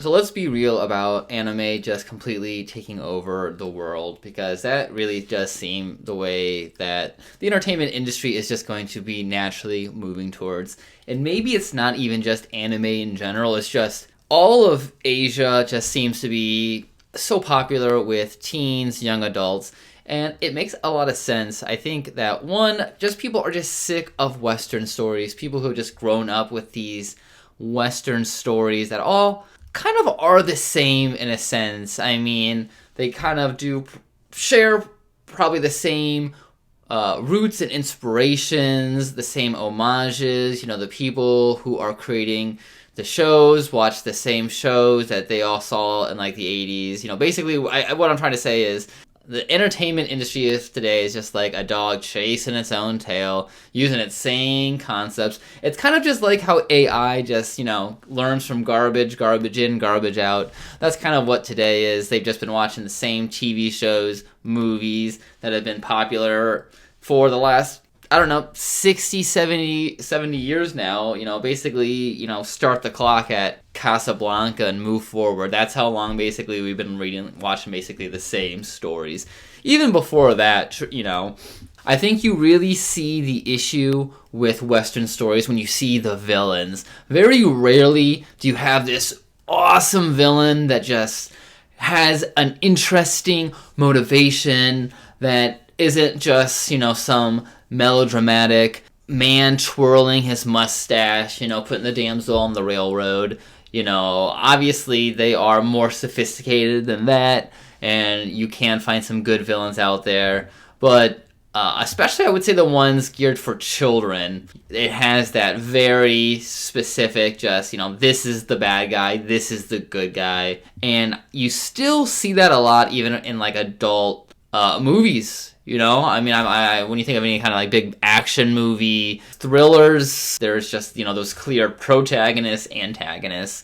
So let's be real about anime just completely taking over the world, because that really does seem the way that the entertainment industry is just going to be naturally moving towards. And maybe it's not even just anime in general, it's just all of Asia just seems to be so popular with teens, young adults, and it makes a lot of sense. I think that one, just people are just sick of Western stories, people who have just grown up with these Western stories that all kind of are the same in a sense. I mean, they kind of do share probably the same roots and inspirations, the same homages. You know, the people who are creating the shows watch the same shows that they all saw in like the 80s. You know, basically, what I'm trying to say is the entertainment industry is today is just like a dog chasing its own tail, using its same concepts. It's kind of just like how AI just, you know, learns from garbage, garbage in, garbage out. That's kind of what today is. They've just been watching the same TV shows, movies that have been popular for the last, I don't know, 60, 70 years now. You know, basically, you know, start the clock at Casablanca and move forward. That's how long basically we've been watching basically the same stories. Even before that, you know, I think you really see the issue with Western stories when you see the villains. Very rarely do you have this awesome villain that just has an interesting motivation that isn't just, you know, some melodramatic man twirling his mustache, you know, putting the damsel on the railroad. You know, obviously they are more sophisticated than that, and you can find some good villains out there. But especially, I would say the ones geared for children, it has that very specific, just, you know, this is the bad guy, this is the good guy. And you still see that a lot even in like adult movies. You know, I mean, when you think of any kind of like big action movie, thrillers, there's just, you know, those clear protagonists, antagonists.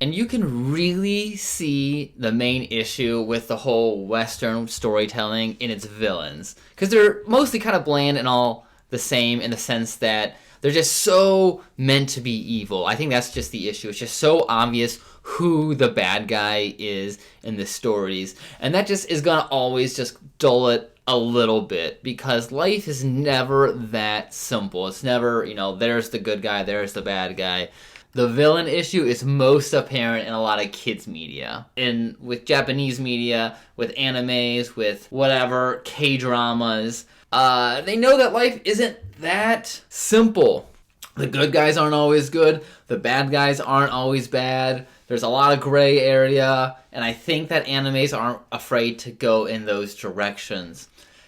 And you can really see the main issue with the whole Western storytelling in its villains. Because they're mostly kind of bland and all the same in the sense that they're just so meant to be evil. I think that's just the issue. It's just so obvious who the bad guy is in the stories. And that just is going to always just dull it a little bit, because life is never that simple. It's never, you know, there's the good guy, there's the bad guy. The villain issue is most apparent in a lot of kids media, and with Japanese media, with animes, with whatever K-dramas. They know that life isn't that simple. The good guys aren't always good, the bad guys aren't always bad. There's a lot of gray area, and I think that animes aren't afraid to go in those directions.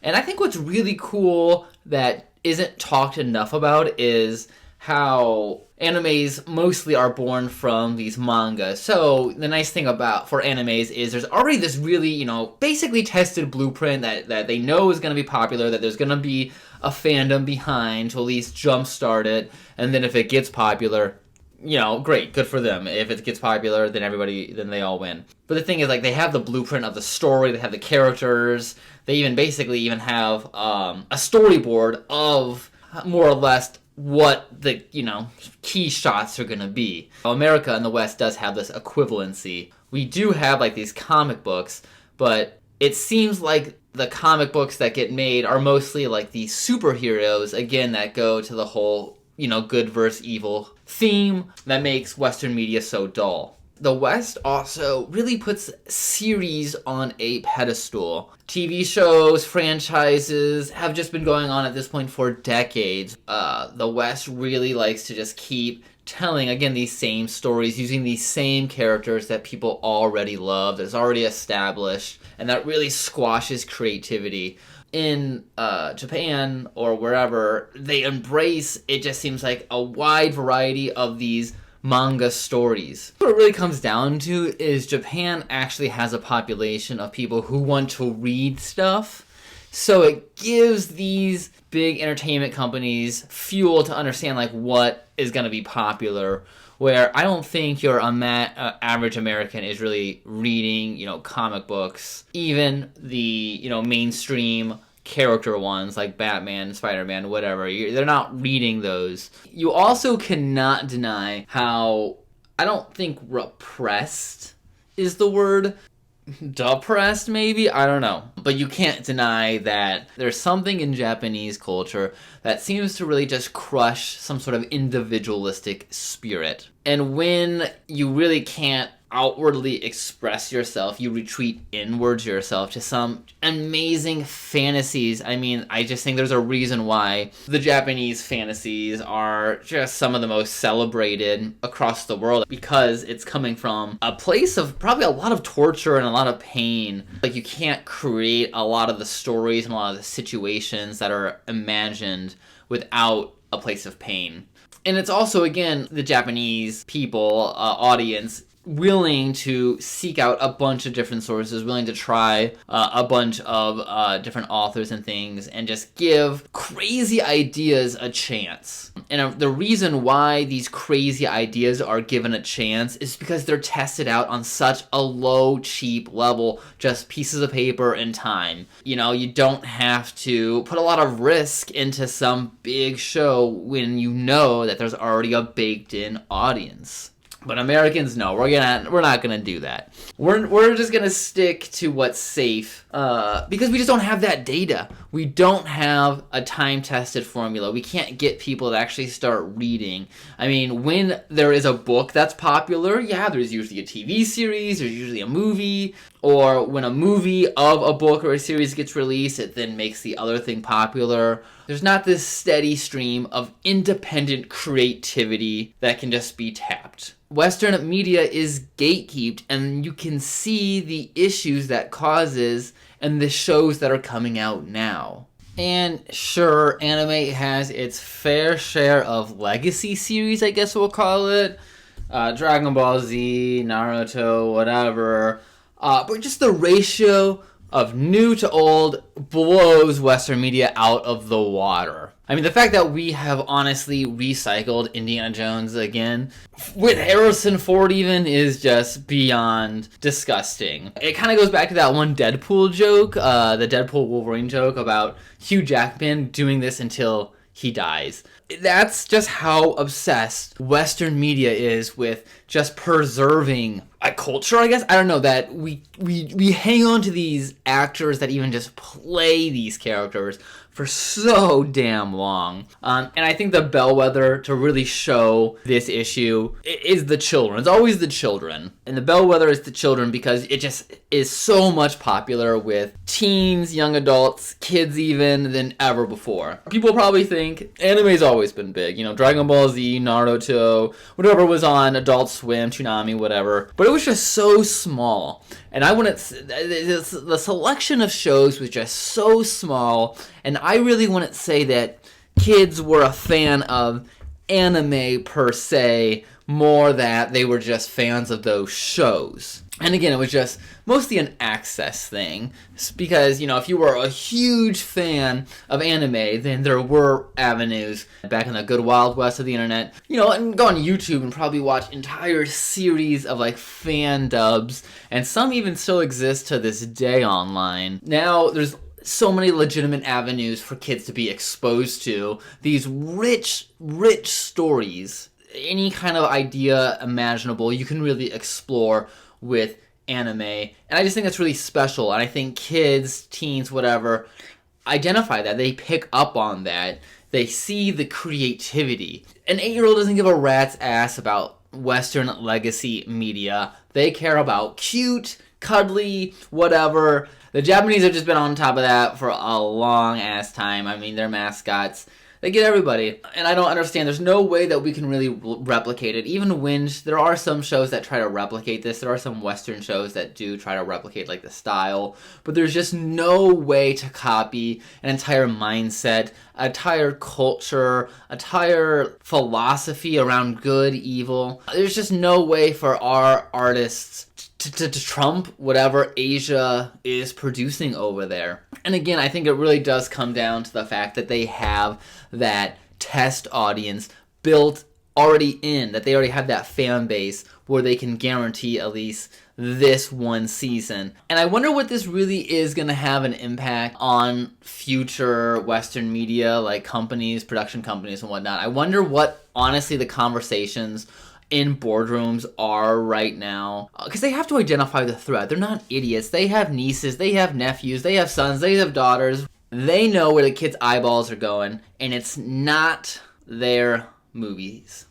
And I think what's really cool that isn't talked enough about is how animes mostly are born from these mangas. So the nice thing about for animes is there's already this really, you know, basically tested blueprint that they know is going to be popular, that there's going to be a fandom behind to at least jumpstart it, and then if it gets popular, you know, great, good for them. If it gets popular, then they all win. But the thing is, like, they have the blueprint of the story, they have the characters, they even have a storyboard of more or less what the, you know, key shots are gonna be. America and the West does have this equivalency. We do have, like, these comic books, but it seems like the comic books that get made are mostly like these superheroes, again, that go to the whole, you know, good versus evil theme that makes Western media so dull. The West also really puts series on a pedestal. TV shows, franchises have just been going on at this point for decades. The West really likes to just keep telling, again, these same stories, using these same characters that people already love, that's already established, and that really squashes creativity. In Japan or wherever, they embrace, it just seems like, a wide variety of these manga stories. What it really comes down to is Japan actually has a population of people who want to read stuff, so it gives these big entertainment companies fuel to understand like what is going to be popular, where I don't think your average American is really reading, you know, comic books, even the, you know, mainstream character ones like Batman, Spider-Man, whatever. They're not reading those. You also cannot deny how I don't think repressed is the word. Depressed, maybe? I don't know. But you can't deny that there's something in Japanese culture that seems to really just crush some sort of individualistic spirit. And when you really can't outwardly express yourself, you retreat inwards yourself to some amazing fantasies. I mean, I just think there's a reason why the Japanese fantasies are just some of the most celebrated across the world, because it's coming from a place of probably a lot of torture and a lot of pain. Like, you can't create a lot of the stories and a lot of the situations that are imagined without a place of pain. And it's also, again, the Japanese people, audience, willing to seek out a bunch of different sources, willing to try a bunch of different authors and things, and just give crazy ideas a chance. And the reason why these crazy ideas are given a chance is because they're tested out on such a low, cheap level, just pieces of paper and time. You know, you don't have to put a lot of risk into some big show when you know that there's already a baked-in audience. But Americans, no, we're not gonna do that. We're just gonna stick to what's safe, because we just don't have that data. We don't have a time-tested formula. We can't get people to actually start reading. I mean, when there is a book that's popular, yeah, there's usually a TV series, there's usually a movie, or when a movie of a book or a series gets released, it then makes the other thing popular. There's not this steady stream of independent creativity that can just be tapped. Western media is gatekept, and you can see the issues that causes in the shows that are coming out now. And sure, anime has its fair share of legacy series, I guess we'll call it. Dragon Ball Z, Naruto, whatever. But just the ratio of new to old blows Western media out of the water. I mean, the fact that we have honestly recycled Indiana Jones again, with Harrison Ford even, is just beyond disgusting. It kind of goes back to that one Deadpool joke, the Deadpool Wolverine joke about Hugh Jackman doing this until he dies. That's just how obsessed Western media is with just preserving a culture, I guess. I don't know, that we hang on to these actors that even just play these characters for so damn long. And I think the bellwether to really show this issue is the children. It's always the children. And the bellwether is the children because it just is so much popular with teens, young adults, kids even, than ever before. People probably think anime's always been big. You know, Dragon Ball Z, Naruto, whatever was on Adult Swim, Toonami, whatever. But it was just so small. And I wouldn't, the selection of shows was just so small, and I really wouldn't say that kids were a fan of anime per se, more that they were just fans of those shows. And again, it was just mostly an access thing, because, you know, if you were a huge fan of anime, then there were avenues back in the good wild west of the internet, you know, and go on YouTube and probably watch entire series of, like, fan dubs, and some even still exist to this day online. Now, there's so many legitimate avenues for kids to be exposed to these rich stories. Any kind of idea imaginable you can really explore with anime, and I just think that's really special, and I think kids, teens, whatever, identify that. They pick up on that. They see the creativity. An 8-year-old doesn't give a rat's ass about Western legacy media. They care about cute, cuddly, whatever. The Japanese have just been on top of that for a long ass time. I mean, their mascots, they get everybody. And I don't understand. There's no way that we can really replicate it. Even when there are some shows that try to replicate this. There are some Western shows that do try to replicate, like, the style. But there's just no way to copy an entire mindset, an entire culture, entire philosophy around good, evil. There's just no way for our artists to trump whatever Asia is producing over there. And again, I think it really does come down to the fact that they have that test audience built already in, that they already have that fan base where they can guarantee at least this one season. And I wonder what this really is going to have an impact on future Western media, like companies, production companies and whatnot. I wonder what, honestly, the conversations in boardrooms are right now, because they have to identify the threat. They're not idiots. They have nieces, they have nephews, they have sons, they have daughters. They know where the kids' eyeballs are going, and it's not their movies.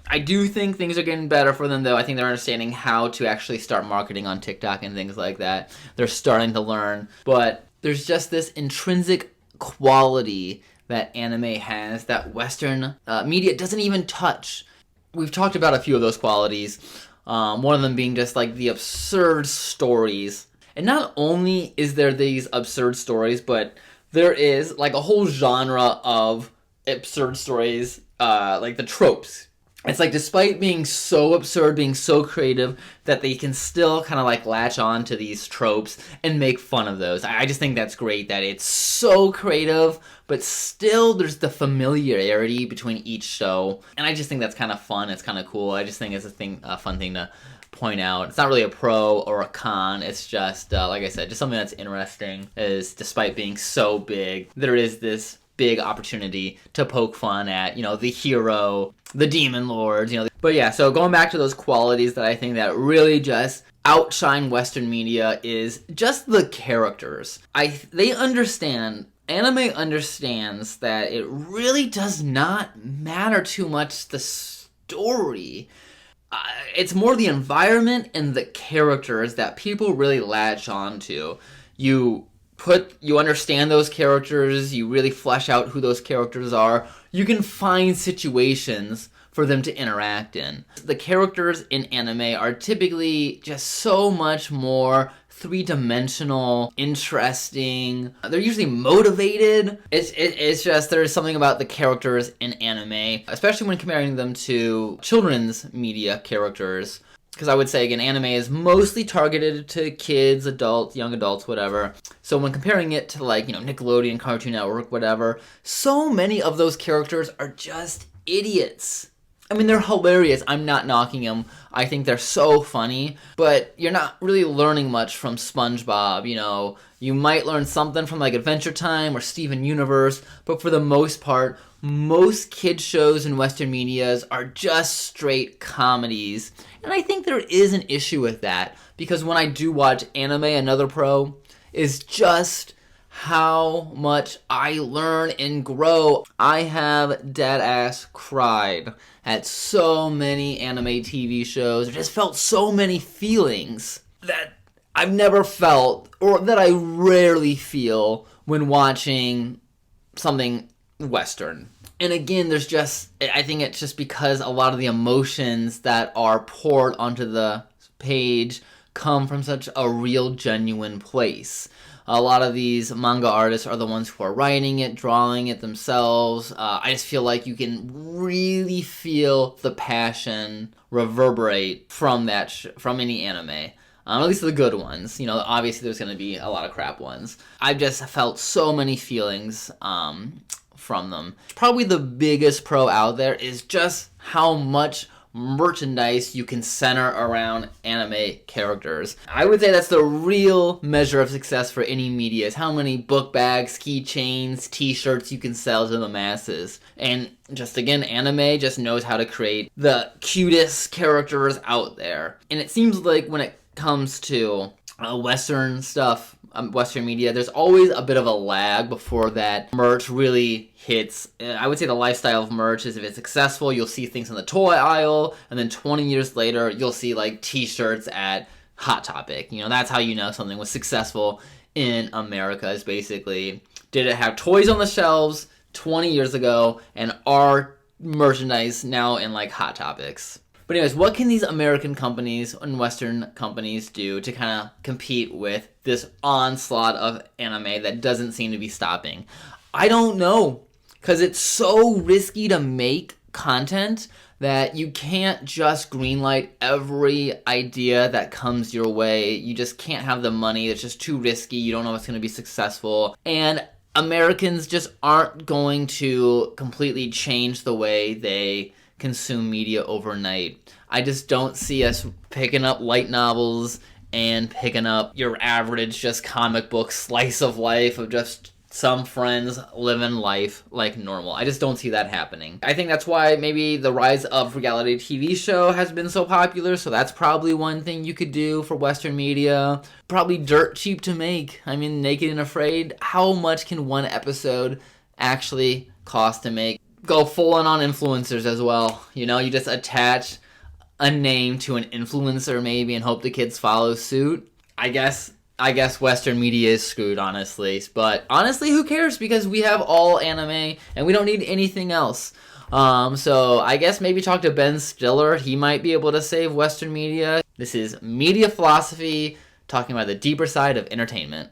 I do think things are getting better for them, though. I think they're understanding how to actually start marketing on TikTok and things like that. They're starting to learn. But there's just this intrinsic quality that anime has that Western media doesn't even touch. We've talked about a few of those qualities. One of them being just like the absurd stories. And not only is there these absurd stories, but there is like a whole genre of absurd stories, like the tropes. It's like, despite being so absurd, being so creative, that they can still kind of like latch on to these tropes and make fun of those. I just think that's great that it's so creative, but still there's the familiarity between each show. And I just think that's kind of fun. It's kind of cool. I just think it's a fun thing to point out. It's not really a pro or a con. It's just, like I said, just something that's interesting is, despite being so big, there is this big opportunity to poke fun at, the hero, the demon lords, But yeah, so going back to those qualities that I think that really just outshine Western media is just the characters. Anime understands that it really does not matter too much the story. It's more the environment and the characters that people really latch on to. You understand those characters, you really flesh out who those characters are, you can find situations for them to interact in. The characters in anime are typically just so much more three-dimensional, interesting. They're usually motivated. It's just, there's something about the characters in anime, especially when comparing them to children's media characters. Because I would say, again, anime is mostly targeted to kids, adults, young adults, whatever. So when comparing it to, like, Nickelodeon, Cartoon Network, whatever, so many of those characters are just idiots. I mean, they're hilarious. I'm not knocking them. I think they're so funny. But you're not really learning much from SpongeBob, You might learn something from, like, Adventure Time or Steven Universe. But for the most part, most kid shows in Western medias are just straight comedies. And I think there is an issue with that. Because when I do watch anime, another pro is just how much I learn and grow. I have dead-ass cried at so many anime TV shows. I just felt so many feelings that I've never felt, or that I rarely feel when watching something Western. And again, I think it's just because a lot of the emotions that are poured onto the page come from such a real, genuine place. A lot of these manga artists are the ones who are writing it, drawing it themselves. I just feel like you can really feel the passion reverberate from from any anime. At least the good ones. Obviously there's going to be a lot of crap ones. I've just felt so many feelings from them. Probably the biggest pro out there is just how much merchandise you can center around anime characters. I would say that's the real measure of success for any media, is how many book bags, keychains, t-shirts you can sell to the masses. And just again, anime just knows how to create the cutest characters out there. And it seems like when it comes to Western stuff, Western media, there's always a bit of a lag before that merch really hits. I would say the lifestyle of merch is, if it's successful, you'll see things in the toy aisle, and then 20 years later, you'll see like t-shirts at Hot Topic. That's how you know something was successful in America, is basically, did it have toys on the shelves 20 years ago, and are merchandise now in like Hot Topics? But anyways, what can these American companies and Western companies do to kind of compete with this onslaught of anime that doesn't seem to be stopping? I don't know, because it's so risky to make content that you can't just greenlight every idea that comes your way. You just can't have the money. It's just too risky. You don't know if it's going to be successful. And Americans just aren't going to completely change the way they consume media overnight. I just don't see us picking up light novels and picking up your average just comic book slice of life of just some friends living life like normal. I just don't see that happening. I think that's why maybe the rise of reality TV show has been so popular, so that's probably one thing you could do for Western media. Probably dirt cheap to make. I mean, Naked and Afraid, how much can one episode actually cost to make? Go full on influencers as well. You know, you just attach a name to an influencer maybe and hope the kids follow suit. I guess Western media is screwed, honestly. But honestly, who cares? Because we have all anime and we don't need anything else. So I guess maybe talk to Ben Stiller. He might be able to save Western media. This is Media Philosophy, talking about the deeper side of entertainment.